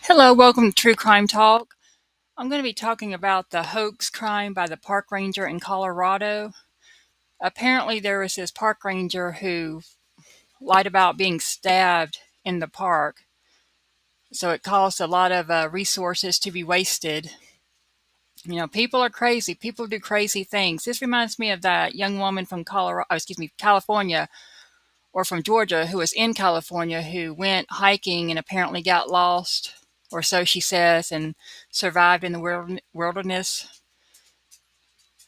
Hello, welcome to True Crime Talk. I'm going to be talking about the hoax crime by the park ranger in Colorado. Apparently, there was this park ranger who lied about being stabbed in the park, so it caused a lot of resources to be wasted. You know, people are crazy. People do crazy things. This reminds me of that young woman from California, or from Georgia, who was in California, who went hiking and apparently got lost, or so she says, and survived in the wilderness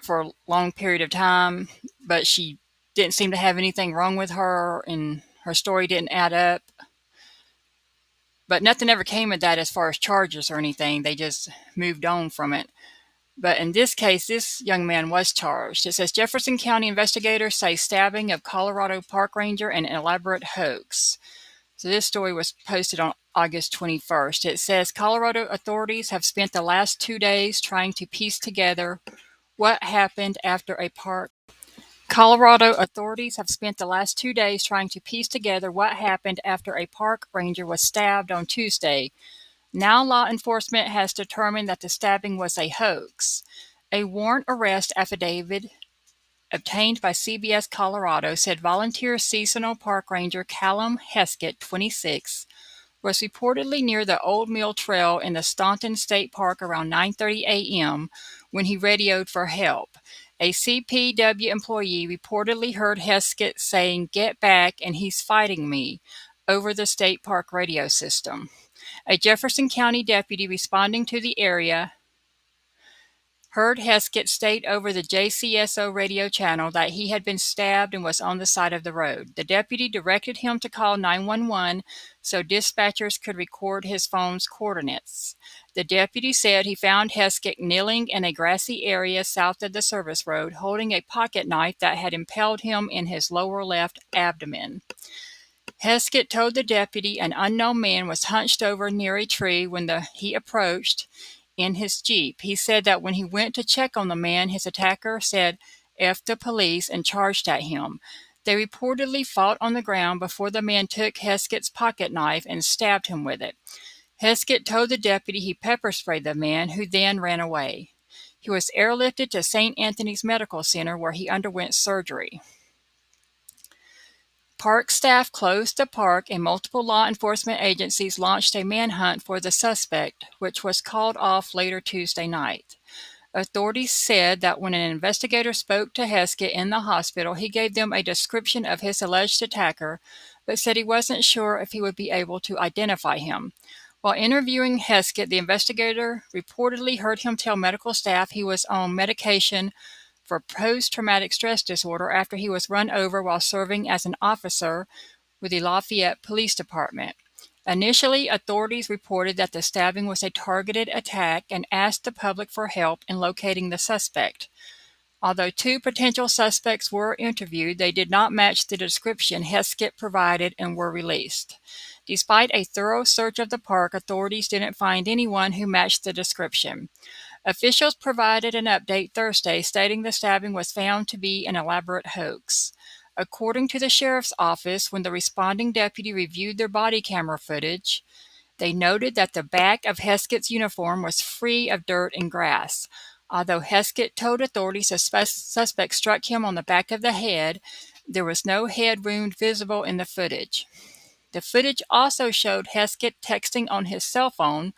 for a long period of time, but she didn't seem to have anything wrong with her, and her story didn't add up. But nothing ever came of that as far as charges or anything. They just moved on from it. But in this case, this young man was charged. It says Jefferson County investigators say stabbing of Colorado park ranger an elaborate hoax. So this story was posted on August 21st. It says Colorado authorities have spent the last 2 days trying to piece together what happened after a park. Colorado authorities have spent the last 2 days trying to piece together what happened after a park ranger was stabbed on Tuesday. Now law enforcement has determined that the stabbing was a hoax. A warrant arrest affidavit obtained by CBS Colorado said volunteer seasonal park ranger Callum Heskett, 26, was reportedly near the Old Mill Trail in the Staunton State Park around 9:30 a.m. when he radioed for help. A CPW employee reportedly heard Heskett saying, "Get back and he's fighting me," over the state park radio system. A Jefferson County deputy responding to the area heard Heskett state over the JCSO radio channel that he had been stabbed and was on the side of the road. The deputy directed him to call 911 so dispatchers could record his phone's coordinates. The deputy said he found Heskett kneeling in a grassy area south of the service road, holding a pocket knife that had impaled him in his lower left abdomen. Heskett told the deputy an unknown man was hunched over near a tree when he approached in his Jeep. He said that when he went to check on the man, his attacker said, "F the police," and charged at him. They reportedly fought on the ground before the man took Heskett's pocket knife and stabbed him with it. Heskett told the deputy he pepper sprayed the man, who then ran away. He was airlifted to St. Anthony's Medical Center, where he underwent surgery. Park staff closed the park and multiple law enforcement agencies launched a manhunt for the suspect, which was called off later Tuesday night. Authorities said that when an investigator spoke to Heskett in the hospital, he gave them a description of his alleged attacker, but said he wasn't sure if he would be able to identify him. While interviewing Heskett, the investigator reportedly heard him tell medical staff he was on medication for post-traumatic stress disorder after he was run over while serving as an officer with the Lafayette Police Department. Initially, authorities reported that the stabbing was a targeted attack and asked the public for help in locating the suspect. Although two potential suspects were interviewed, they did not match the description Heskett provided and were released. Despite a thorough search of the park, authorities didn't find anyone who matched the description. Officials provided an update Thursday stating the stabbing was found to be an elaborate hoax. According to the sheriff's office, when the responding deputy reviewed their body camera footage, they noted that the back of Heskett's uniform was free of dirt and grass. Although Heskett told authorities a suspect struck him on the back of the head, there was no head wound visible in the footage. The footage also showed Heskett texting on his cell phone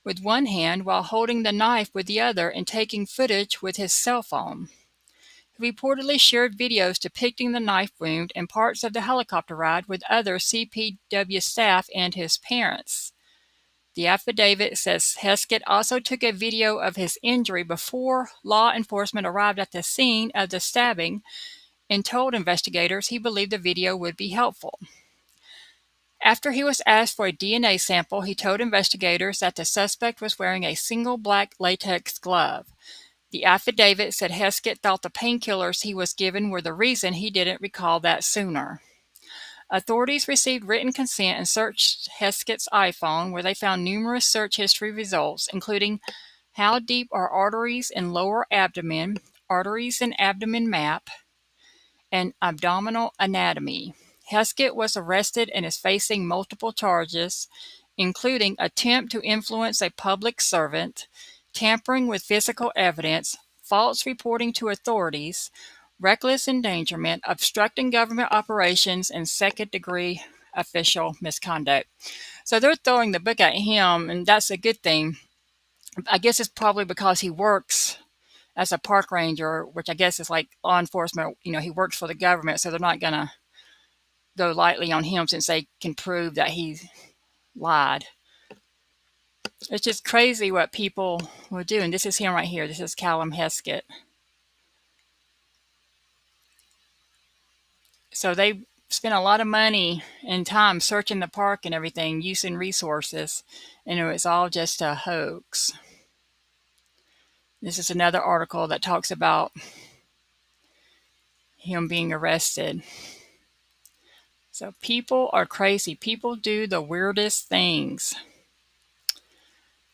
with one hand while holding the knife with the other and taking footage with his cell phone. He reportedly shared videos depicting the knife wound and parts of the helicopter ride with other CPW staff and his parents. The affidavit says Heskett also took a video of his injury before law enforcement arrived at the scene of the stabbing and told investigators he believed the video would be helpful. After he was asked for a DNA sample, he told investigators that the suspect was wearing a single black latex glove. The affidavit said Heskett thought the painkillers he was given were the reason he didn't recall that sooner. Authorities received written consent and searched Heskett's iPhone, where they found numerous search history results, including how deep are arteries in lower abdomen, arteries in abdomen map, and abdominal anatomy. Heskett was arrested and is facing multiple charges, including attempt to influence a public servant, tampering with physical evidence, false reporting to authorities, reckless endangerment, obstructing government operations, and second-degree official misconduct. So they're throwing the book at him, and that's a good thing. I guess it's probably because he works as a park ranger, which I guess is like law enforcement. He works for the government, so they're not going to go lightly on him since they can prove that he lied. It's just crazy what people will do. And this is him right here. This is Callum Heskett. So they spent a lot of money and time searching the park and everything, using resources, and it was all just a hoax. This is another article that talks about him being arrested. So people are crazy. People do the weirdest things.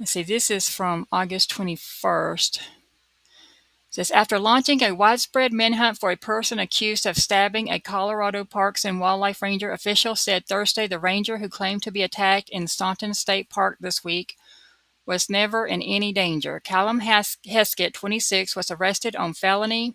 Let's see, this is from August 21st. It says, after launching a widespread manhunt for a person accused of stabbing a Colorado Parks and Wildlife Ranger, officials said Thursday the ranger who claimed to be attacked in Staunton State Park this week was never in any danger. Callum Heskett, 26, was arrested on felony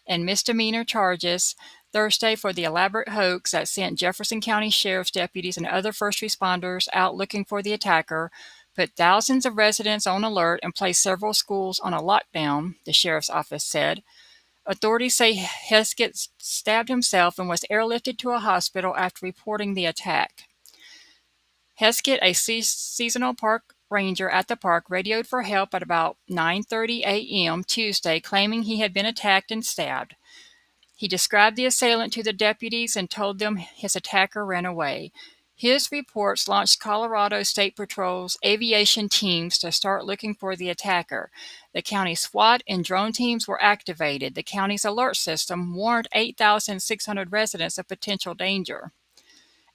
and misdemeanor charges Thursday for the elaborate hoax that sent Jefferson County Sheriff's deputies and other first responders out looking for the attacker, put thousands of residents on alert, and placed several schools on a lockdown, the sheriff's office said. Authorities say Heskett stabbed himself and was airlifted to a hospital after reporting the attack. Heskett, a seasonal park ranger at the park, radioed for help at about 9:30 a.m. Tuesday, claiming he had been attacked and stabbed. He described the assailant to the deputies and told them his attacker ran away. His reports launched Colorado State Patrol's aviation teams to start looking for the attacker. The county SWAT and drone teams were activated. The county's alert system warned 8,600 residents of potential danger.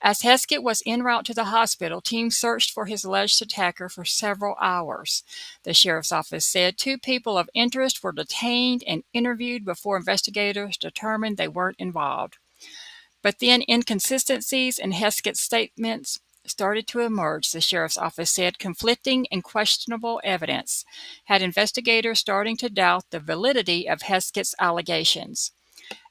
As Heskett was en route to the hospital, teams searched for his alleged attacker for several hours. The sheriff's office said 2 people of interest were detained and interviewed before investigators determined they weren't involved. But then inconsistencies in Heskett's statements started to emerge, the sheriff's office said. Conflicting and questionable evidence had investigators starting to doubt the validity of Heskett's allegations.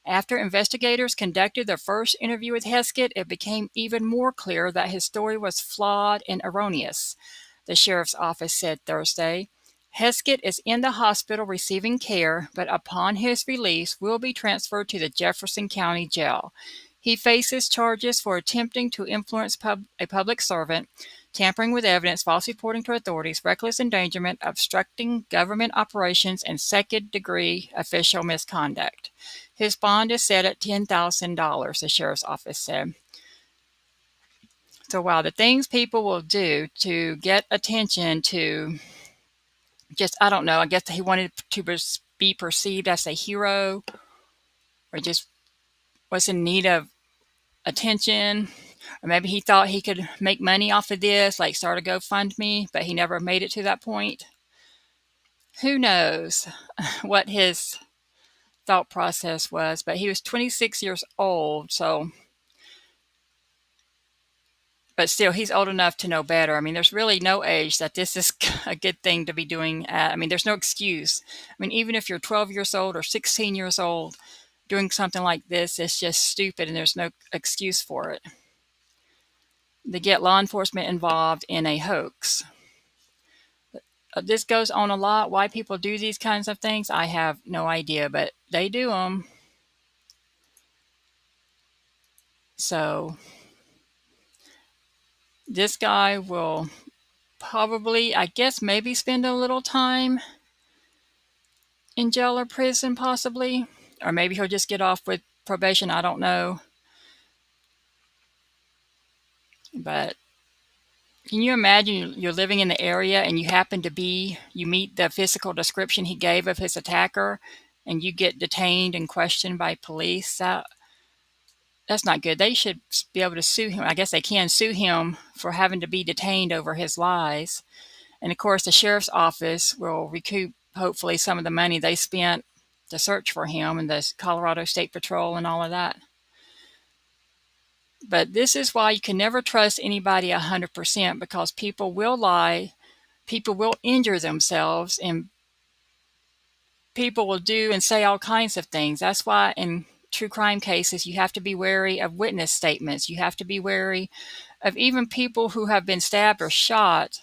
After investigators conducted their first interview with Heskett, it became even more clear that his story was flawed and erroneous, the sheriff's office said Thursday. Heskett is in the hospital receiving care, but upon his release will be transferred to the Jefferson County Jail. He faces charges for attempting to influence a public servant, tampering with evidence, false reporting to authorities, reckless endangerment, obstructing government operations, and second-degree official misconduct. His bond is set at $10,000, the sheriff's office said. So, wow, the things people will do to get attention to just, I don't know, I guess he wanted to be perceived as a hero or just was in need of attention. Or maybe he thought he could make money off of this, like start a GoFundMe, but he never made it to that point. Who knows what his thought process was, but he was 26 years old, so, but still, he's old enough to know better. I mean, there's really no age that this is a good thing to be doing at. I mean, there's no excuse. I mean, even if you're 12 years old or 16 years old, doing something like this is just stupid, and there's no excuse for it. To get law enforcement involved in a hoax. This goes on a lot. Why people do these kinds of things, I have no idea, but they do them. So this guy will probably, I guess, maybe spend a little time in jail or prison, possibly. Or maybe he'll just get off with probation. I don't know. But can you imagine you're living in the area and you meet the physical description he gave of his attacker, and you get detained and questioned by police? That's not good. They should be able to sue him. I guess they can sue him for having to be detained over his lies. And of course, the sheriff's office will recoup, hopefully, some of the money they spent to search for him, and the Colorado State Patrol and all of that. But this is why you can never trust anybody 100% because people will lie, people will injure themselves, and people will do and say all kinds of things. That's why in true crime cases, you have to be wary of witness statements. You have to be wary of even people who have been stabbed or shot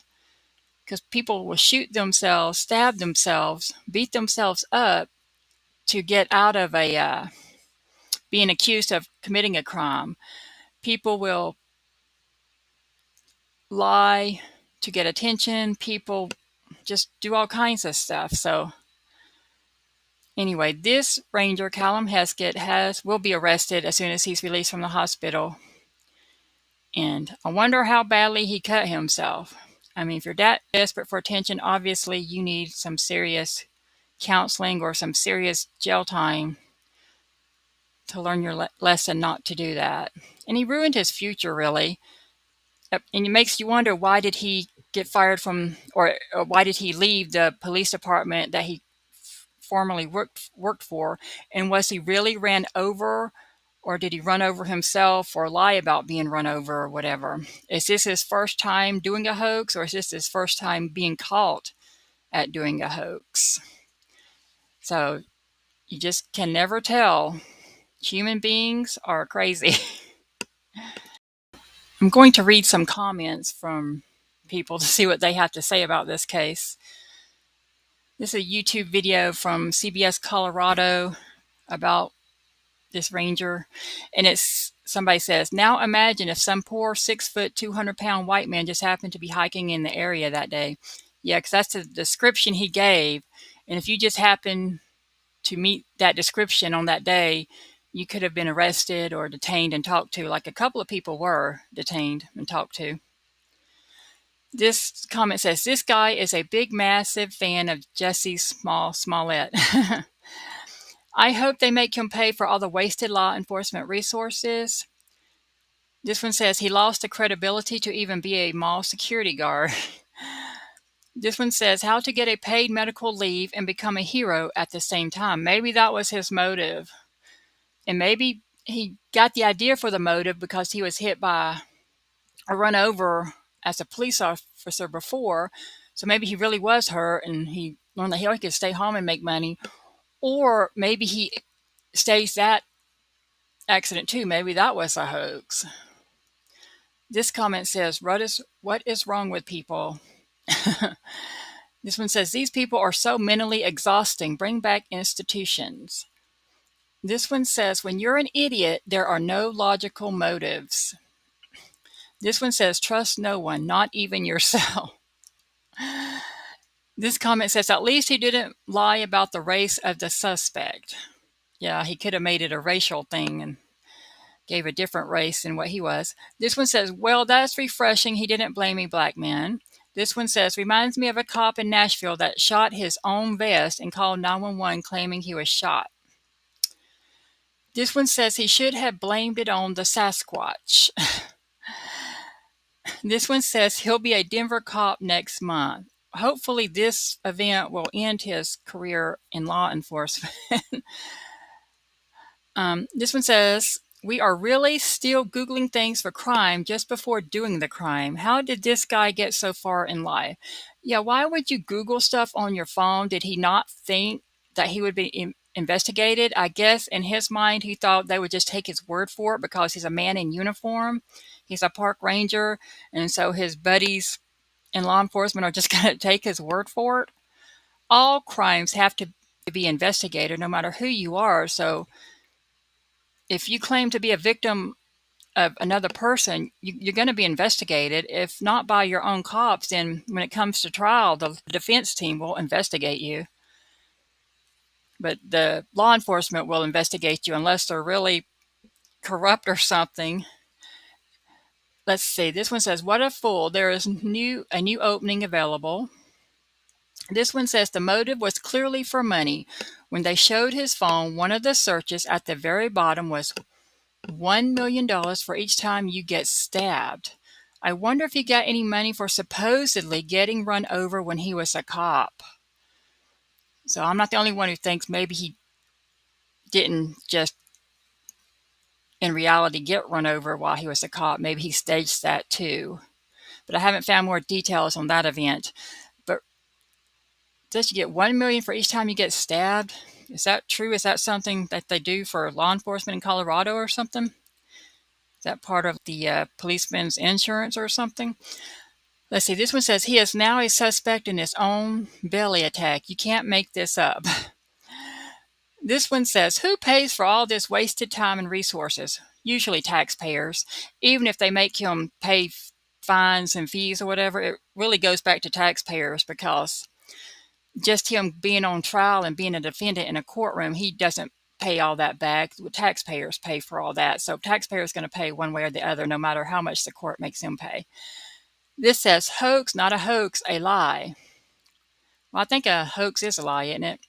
because people will shoot themselves, stab themselves, beat themselves up to get out of being accused of committing a crime. People will lie to get attention. People just do all kinds of stuff. So anyway, this ranger, Callum Heskett, will be arrested as soon as he's released from the hospital. And I wonder how badly he cut himself. I mean, if you're that desperate for attention, obviously you need some serious counseling or some serious jail time to learn your lesson not to do that. And he ruined his future, really. And it makes you wonder, why did he get fired from, or why did he leave the police department that he formerly worked for? And was he really ran over, or did he run over himself or lie about being run over or whatever? Is this his first time doing a hoax, or is this his first time being caught at doing a hoax? So you just can never tell. Human beings are crazy. I'm going to read some comments from people to see what they have to say about this case. This is a YouTube video from CBS Colorado about this ranger, and somebody says, "Now imagine if some poor 6-foot, 200-pound white man just happened to be hiking in the area that day." Yeah, because that's the description he gave, and if you just happen to meet that description on that day, you could have been arrested or detained and talked to, like a couple of people were detained and talked to. This comment says, "This guy is a big, massive fan of Jussie Smollett. I hope they make him pay for all the wasted law enforcement resources." This one says, "He lost the credibility to even be a mall security guard." This one says, "How to get a paid medical leave and become a hero at the same time." Maybe that was his motive. And maybe he got the idea for the motive because he was hit by a run over as a police officer before. So maybe he really was hurt and he learned that he could stay home and make money. Or maybe he staged that accident too. Maybe that was a hoax. This comment says, "What is wrong with people?" This one says, "These people are so mentally exhausting. Bring back institutions." This one says, "When you're an idiot, there are no logical motives." This one says, "Trust no one, not even yourself." This comment says, "At least he didn't lie about the race of the suspect." Yeah, he could have made it a racial thing and gave a different race than what he was. This one says, "Well, that's refreshing. He didn't blame a black man." This one says, "Reminds me of a cop in Nashville that shot his own vest and called 911 claiming he was shot." This one says, "He should have blamed it on the Sasquatch." This one says, "He'll be a Denver cop next month." Hopefully this event will end his career in law enforcement. This one says, "We are really still Googling things for crime just before doing the crime. How did this guy get so far in life?" Yeah, why would you Google stuff on your phone? Did he not think that he would be investigated? I guess in his mind, he thought they would just take his word for it because he's a man in uniform. He's a park ranger. And so his buddies in law enforcement are just going to take his word for it. All crimes have to be investigated no matter who you are. So if you claim to be a victim of another person, you're going to be investigated. If not by your own cops, then when it comes to trial, the defense team will investigate you. But the law enforcement will investigate you unless they're really corrupt or something. Let's see. This one says, "What a fool. There is a new opening available." This one says, "The motive was clearly for money. When they showed his phone, one of the searches at the very bottom was $1 million for each time you get stabbed. I wonder if he got any money for supposedly getting run over when he was a cop." So I'm not the only one who thinks maybe he didn't just in reality get run over while he was a cop. Maybe he staged that too. But I haven't found more details on that event. But does you get 1 million for each time you get stabbed? Is that true? Is that something that they do for law enforcement in Colorado or something? Is that part of the policeman's insurance or something? Let's see. This one says he is now a suspect in his own belly attack. You can't make this up. This one says, who pays for all this wasted time and resources? Usually taxpayers. Even if they make him pay fines and fees or whatever, it really goes back to taxpayers, because just him being on trial and being a defendant in a courtroom, he doesn't pay all that back. Taxpayers pay for all that. So taxpayers going to pay one way or the other, no matter how much the court makes him pay. This says hoax, not a hoax, a lie. Well, I think a hoax is a lie, isn't it?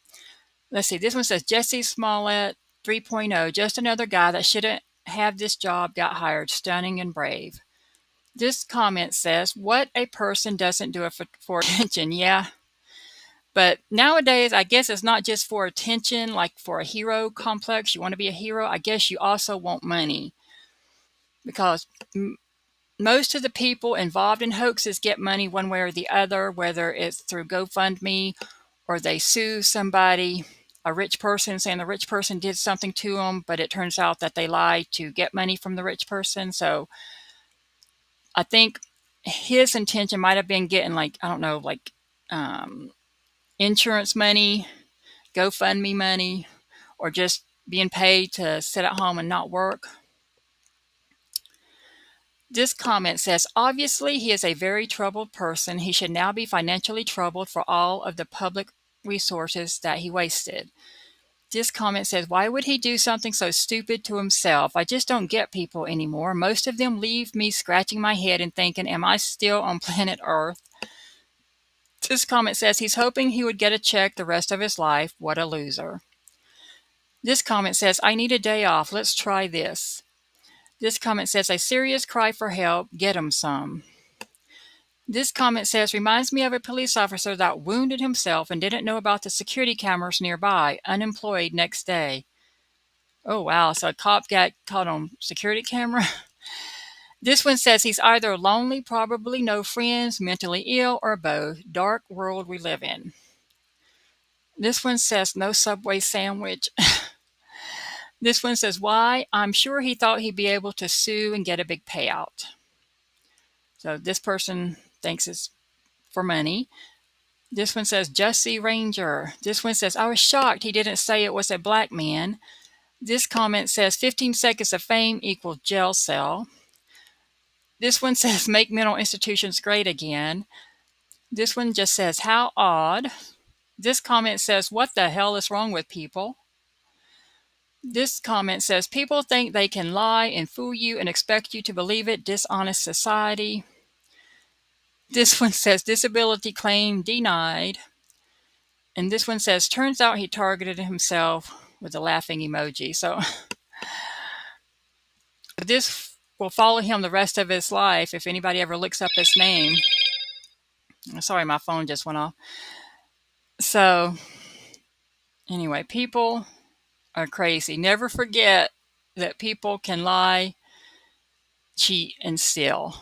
Let's see. This one says Jesse Smollett 3.0, just another guy that shouldn't have this job got hired. Stunning and brave. This comment says, what a person doesn't do it for attention. Yeah. But nowadays, I guess it's not just for attention, like for a hero complex. You want to be a hero. I guess you also want money, because most of the people involved in hoaxes get money one way or the other, whether it's through GoFundMe or they sue somebody, a rich person, saying the rich person did something to them, but it turns out that they lied to get money from the rich person. So I think his intention might have been getting, like, I don't know, like insurance money, GoFundMe money, or just being paid to sit at home and not work. This comment says, obviously, he is a very troubled person. He should now be financially troubled for all of the public resources that he wasted. This comment says, why would he do something so stupid to himself? I just don't get people anymore. Most of them leave me scratching my head and thinking, am I still on planet Earth? This comment says, he's hoping he would get a check the rest of his life. What a loser. This comment says, I need a day off. Let's try this. This comment says, a serious cry for help. Get him some. This comment says, reminds me of a police officer that wounded himself and didn't know about the security cameras nearby. Unemployed next day. Oh, wow. So a cop got caught on security camera. This one says he's either lonely, probably no friends, mentally ill, or both. Dark world we live in. This one says no Subway sandwich. This one says, why? I'm sure he thought he'd be able to sue and get a big payout. So this person thinks it's for money. This one says, Jesse Ranger. This one says, I was shocked he didn't say it was a black man. This comment says, 15 seconds of fame equals jail cell. This one says, make mental institutions great again. This one just says, how odd. This comment says, what the hell is wrong with people? This comment says, people think they can lie and fool you and expect you to believe it. Dishonest society. This one says, disability claim denied. And this one says, turns out he targeted himself, with a laughing emoji. So this will follow him the rest of his life if anybody ever looks up his name. Sorry, my phone just went off. So anyway, people are crazy. Never forget that people can lie, cheat, and steal.